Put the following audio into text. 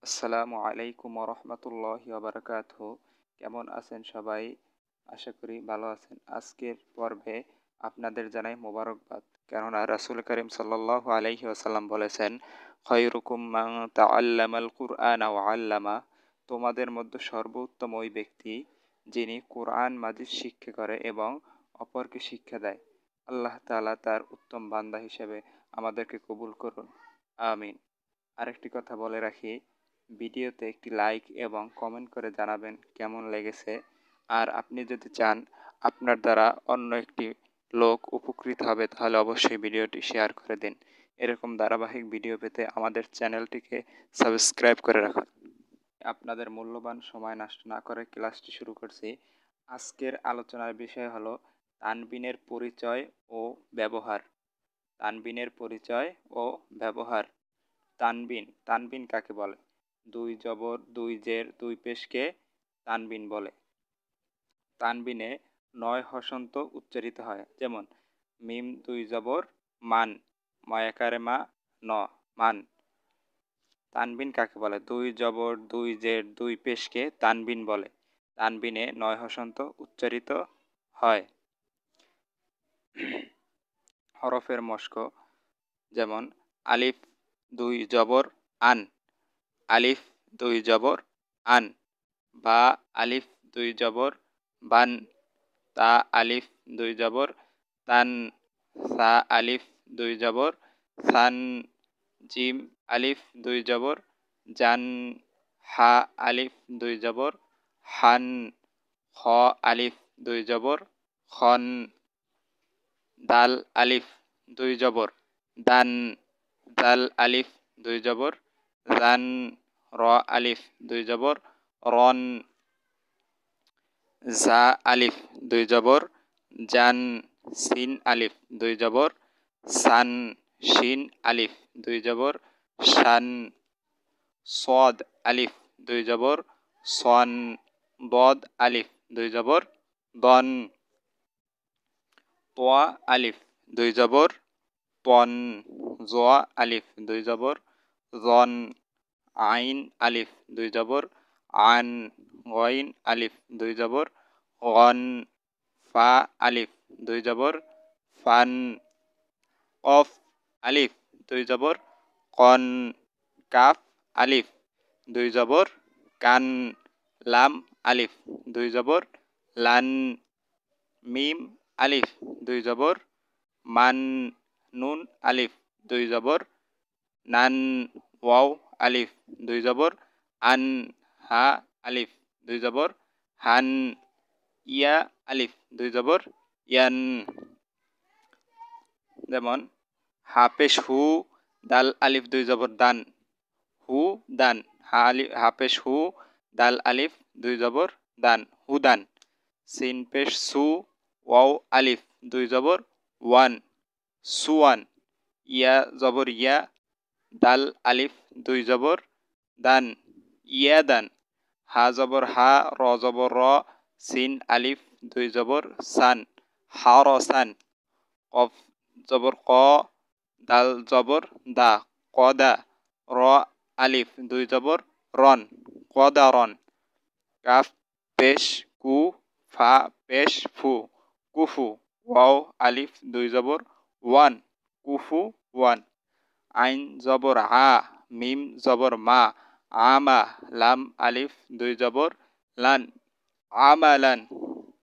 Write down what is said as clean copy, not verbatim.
আসসালামু আলাইকুম রহমতুল্লাহি ওবারাকাতুহু। কেমন আছেন সবাই? আশা করি ভালো আছেন। আজকের পর্বে আপনাদের জানাই মোবারকবাদ, কেননা রাসূল করিম সাল্লাল্লাহু আলাইহি ওয়াসাল্লাম বলেছেন, খায়রুকুম মান তাআল্লামাল কুরআনা ওয়া আল্লামা। তোমাদের মধ্যে সর্বোত্তম ওই ব্যক্তি যিনি কোরআন মাজিদ শিক্ষা করে এবং অপরকে শিক্ষা দেয়। আল্লাহ তাআলা তার উত্তম বান্দা হিসেবে আমাদেরকে কবুল করুন, আমিন। আরেকটি কথা বলে রাখি, ভিডিওতে একটি লাইক এবং কমেন্ট করে জানাবেন কেমন লেগেছে। আর আপনি যদি চান আপনার দ্বারা অন্য একটি লোক উপকৃত হবে, তাহলে অবশ্যই ভিডিওটি শেয়ার করে দিন। এরকম ধারাবাহিক ভিডিও পেতে আমাদের চ্যানেলটিকে সাবস্ক্রাইব করে রাখুন। আপনাদের মূল্যবান সময় নষ্ট না করে ক্লাসটি শুরু করছি। আজকের আলোচনার বিষয় হলো তানবিনের পরিচয় ও ব্যবহার। তানবিনের পরিচয় ও ব্যবহার। তানবিন কাকে বলে? দুই জবর, দুই জের, দুই পেশকে তানবিন বলে। তানবিনে 9 হসন্ত উচ্চারিত হয়, যেমন মিম দুই জবর মান, ময়াকারে মা ন, মান। তানবিন কাকে বলে? দুই জবর, দুই জের, দুই পেশকে তানবিন বলে। তানবিনে 9 হসন্ত উচ্চারিত হয়। হরফের মশক, যেমন আলিফ দুই জবর আন, আলিফ দুই জবর আন। বা আলিফ দুই জবর বান, তা আলিফ দুই জবর তান, সা আলিফ দুই জবর সান, জিম আলিফ দুই জবর জান, হা আলিফ দুই জবর হান, খ আলিফ দুই জবর খন, দাল আলিফ দুই জবর দান, দাল আলিফ দুই জবর রান, র আলিফ দুই জবর রন, জা আলিফ দুই জবর জান, সিন আলিফ দুই জবর সান, শিন আলিফ দুই জবর শান, সদ আলিফ দুই জবর সন, বদ আলিফ দুই জবর দন, তোয়া আলিফ দুই জবর তন, জোয়া আলিফ দুই জবর জন, আইন আলিফ দুই জবর আন, গইন আলিফ দুই জবর গন, ফা আলিফ দুই জবর ফান, কফ আলিফ দুই জবর কন, কাফ আলিফ দুই জবর কান, লাম আলিফ দুই জবর লান, মিম আলিফ দুই জবর মান, নুন আলিফ দুই জবর নান, ওয়াও আলিফ দুই জবর আন, হা আলিফ দুই জবর হান, ইয়া আলিফ দুই জবর ইয়ান। যেমন হাফেশ হু, দাল আলিফ দুই জবর দান, হু দান, হাফেশ হু, দাল আলিফ দুই জবর দান, হুদান। সিন পেশ সু, ওয়াও আলিফ দুই জবর ওয়ান, সুয়ান। ইয়া জবর ইয়া, দাল আলিফ দুই জবর দান, ইয়াদান। হা জবর হা, র জবর র, সিন আলিফ দুই জবর সান, হারসান। কফ জবর ক, দাল জবর দা, কদা। র আলিফ দুই জবর রন, কদারন। কাফ পেশ কু, ফা পেশ ফু, কুফু। ওয়াও আলিফ দুই জবর ওয়ান, কুফু ওয়ান। আইন জবর আ, মিম জবর মা, আমা। লাম আলিফ দুই জবর লান, আমালান।